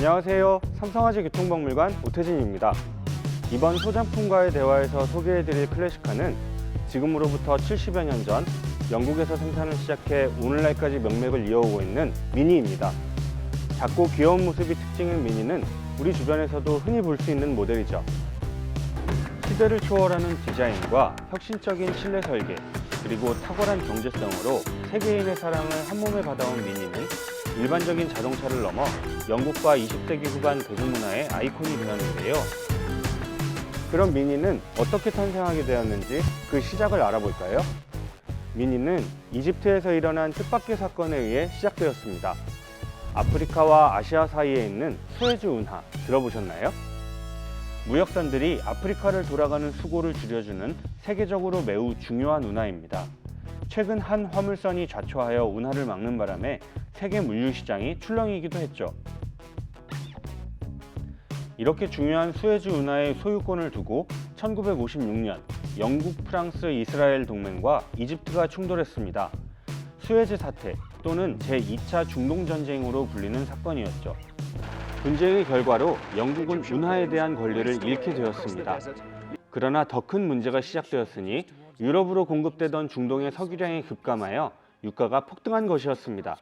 안녕하세요. 삼성화재 교통박물관 오태진입니다. 이번 소장품과의 대화에서 소개해드릴 클래식카는 지금으로부터 70여 년 전 영국에서 생산을 시작해 오늘날까지 명맥을 이어오고 있는 미니입니다. 작고 귀여운 모습이 특징인 미니는 우리 주변에서도 흔히 볼 수 있는 모델이죠. 시대를 초월하는 디자인과 혁신적인 실내 설계, 그리고 탁월한 경제성으로 세계인의 사랑을 한몸에 받아온 미니는 일반적인 자동차를 넘어 영국과 20세기 후반 대중문화의 아이콘이 되었는데요. 그럼 미니는 어떻게 탄생하게 되었는지 그 시작을 알아볼까요? 미니는 이집트에서 일어난 뜻밖의 사건에 의해 시작되었습니다. 아프리카와 아시아 사이에 있는 수에즈 운하 들어보셨나요? 무역선들이 아프리카를 돌아가는 수고를 줄여주는 세계적으로 매우 중요한 운하입니다. 최근 한 화물선이 좌초하여 운하를 막는 바람에 세계 물류시장이 출렁이기도 했죠. 이렇게 중요한 수에즈 운하의 소유권을 두고 1956년 영국, 프랑스, 이스라엘 동맹과 이집트가 충돌했습니다. 수에즈 사태 또는 제2차 중동전쟁으로 불리는 사건이었죠. 분쟁의 결과로 영국은 운하에 대한 권리를 잃게 되었습니다. 그러나 더 큰 문제가 시작되었으니 유럽으로 공급되던 중동의 석유량이 급감하여 유가가 폭등한 것이었습니다.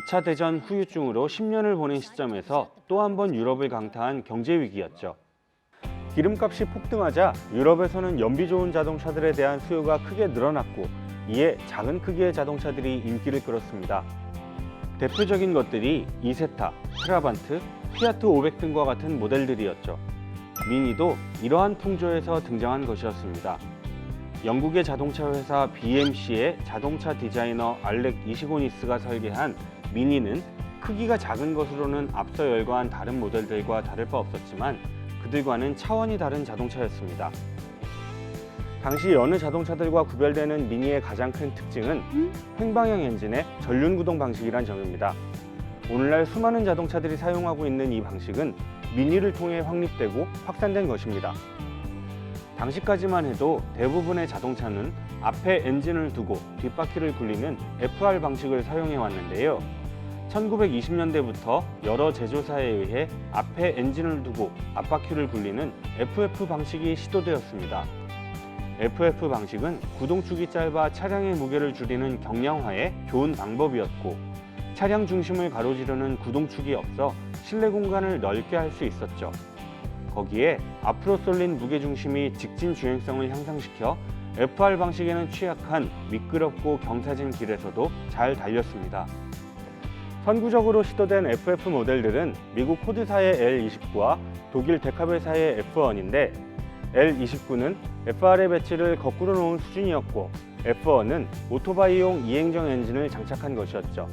2차 대전 후유증으로 10년을 보낸 시점에서 또 한 번 유럽을 강타한 경제위기였죠. 기름값이 폭등하자 유럽에서는 연비 좋은 자동차들에 대한 수요가 크게 늘어났고, 이에 작은 크기의 자동차들이 인기를 끌었습니다. 대표적인 것들이 이세타, 트라반트, 피아트 500 등과 같은 모델들이었죠. 미니도 이러한 풍조에서 등장한 것이었습니다. 영국의 자동차 회사 BMC의 자동차 디자이너 알렉 이시고니스가 설계한 미니는 크기가 작은 것으로는 앞서 열거한 다른 모델들과 다를 바 없었지만 그들과는 차원이 다른 자동차였습니다. 당시 여느 자동차들과 구별되는 미니의 가장 큰 특징은 횡방향 엔진의 전륜구동 방식이란 점입니다. 오늘날 수많은 자동차들이 사용하고 있는 이 방식은 미니를 통해 확립되고 확산된 것입니다. 당시까지만 해도 대부분의 자동차는 앞에 엔진을 두고 뒷바퀴를 굴리는 FR 방식을 사용해 왔는데요. 1920년대부터 여러 제조사에 의해 앞에 엔진을 두고 앞바퀴를 굴리는 FF 방식이 시도되었습니다. FF 방식은 구동축이 짧아 차량의 무게를 줄이는 경량화에 좋은 방법이었고, 차량 중심을 가로지르는 구동축이 없어 실내 공간을 넓게 할 수 있었죠. 거기에 앞으로 쏠린 무게중심이 직진 주행성을 향상시켜 FR 방식에는 취약한 미끄럽고 경사진 길에서도 잘 달렸습니다. 선구적으로 시도된 FF 모델들은 미국 포드사의 L29와 독일 데카벨사의 F1인데, L29는 FR의 배치를 거꾸로 놓은 수준이었고 F1은 오토바이용 2행정 엔진을 장착한 것이었죠.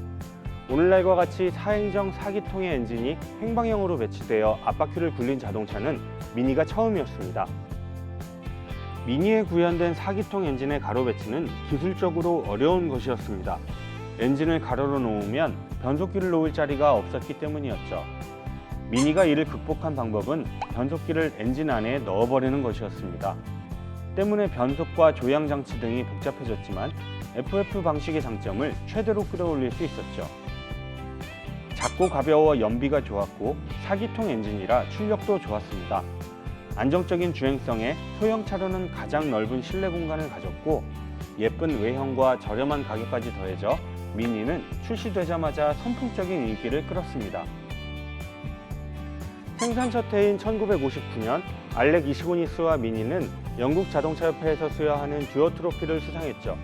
오늘날과 같이 4행정 4기통의 엔진이 횡방향으로 배치되어 앞바퀴를 굴린 자동차는 미니가 처음이었습니다. 미니에 구현된 4기통 엔진의 가로 배치는 기술적으로 어려운 것이었습니다. 엔진을 가로로 놓으면 변속기를 놓을 자리가 없었기 때문이었죠. 미니가 이를 극복한 방법은 변속기를 엔진 안에 넣어버리는 것이었습니다. 때문에 변속과 조향 장치 등이 복잡해졌지만 FF 방식의 장점을 최대로 끌어올릴 수 있었죠. 작고 가벼워 연비가 좋았고 4기통 엔진이라 출력도 좋았습니다. 안정적인 주행성에 소형 차로는 가장 넓은 실내 공간을 가졌고, 예쁜 외형과 저렴한 가격까지 더해져 미니는 출시되자마자 선풍적인 인기를 끌었습니다. 생산 첫 해인 1959년 알렉 이시고니스와 미니는 영국 자동차협회에서 수여하는 듀어 트로피를 수상했죠.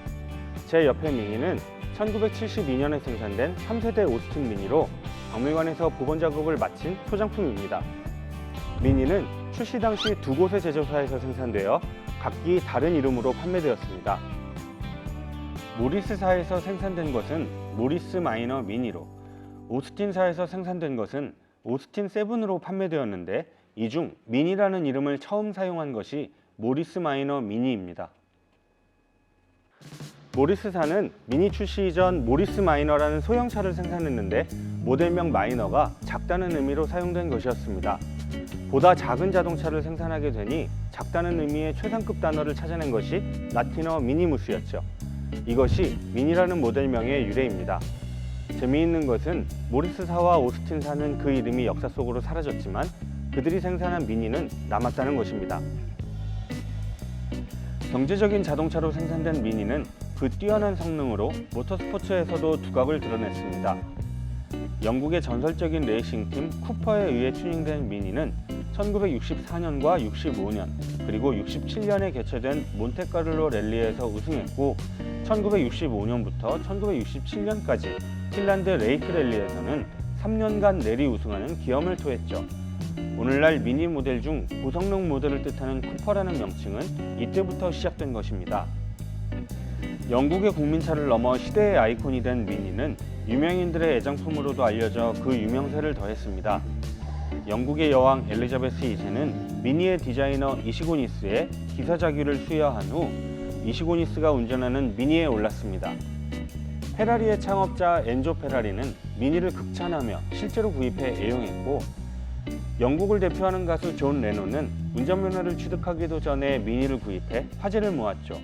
제 옆에 미니는 1972년에 생산된 3세대 오스틴 미니로 박물관에서 복원 작업을 마친 소장품입니다. 미니는 출시 당시 두 곳의 제조사에서 생산되어 각기 다른 이름으로 판매되었습니다. 모리스사에서 생산된 것은 모리스 마이너 미니로, 오스틴사에서 생산된 것은 오스틴 7으로 판매되었는데, 이 중 미니라는 이름을 처음 사용한 것이 모리스 마이너 미니입니다. 모리스사는 미니 출시 이전 모리스 마이너라는 소형차를 생산했는데, 모델명 마이너가 작다는 의미로 사용된 것이었습니다. 보다 작은 자동차를 생산하게 되니 작다는 의미의 최상급 단어를 찾아낸 것이 라틴어 미니무스였죠. 이것이 미니라는 모델명의 유래입니다. 재미있는 것은 모리스사와 오스틴사는 그 이름이 역사 속으로 사라졌지만 그들이 생산한 미니는 남았다는 것입니다. 경제적인 자동차로 생산된 미니는 그 뛰어난 성능으로 모터스포츠에서도 두각을 드러냈습니다. 영국의 전설적인 레이싱팀 쿠퍼에 의해 튜닝된 미니는 1964년과 65년 그리고 67년에 개최된 몬테카를로 랠리에서 우승했고 1965년부터 1967년까지 핀란드 레이크 랠리에서는 3년간 내리 우승하는 기염을 토했죠. 오늘날 미니 모델 중 고성능 모델을 뜻하는 쿠퍼라는 명칭은 이때부터 시작된 것입니다. 영국의 국민차를 넘어 시대의 아이콘이 된 미니는 유명인들의 애장품으로도 알려져 그 유명세를 더했습니다. 영국의 여왕 엘리자베스 2세는 미니의 디자이너 이시고니스의 기사자규를 수여한 후 이시고니스가 운전하는 미니에 올랐습니다. 페라리의 창업자 엔조 페라리는 미니를 극찬하며 실제로 구입해 애용했고 영국을 대표하는 가수 존 레논은 운전면허를 취득하기도 전에 미니를 구입해 화제를 모았죠.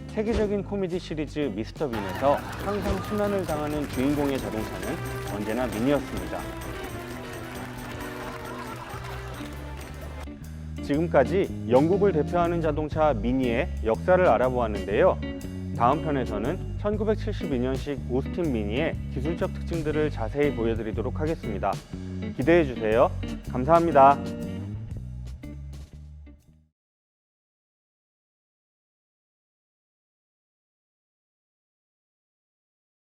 세계적인 코미디 시리즈 미스터 빈에서 항상 순환을 당하는 주인공의 자동차는 언제나 미니였습니다. 지금까지 영국을 대표하는 자동차 미니의 역사를 알아보았는데요. 다음 편에서는 1972년식 오스틴 미니의 기술적 특징들을 자세히 보여드리도록 하겠습니다. 기대해 주세요. 감사합니다.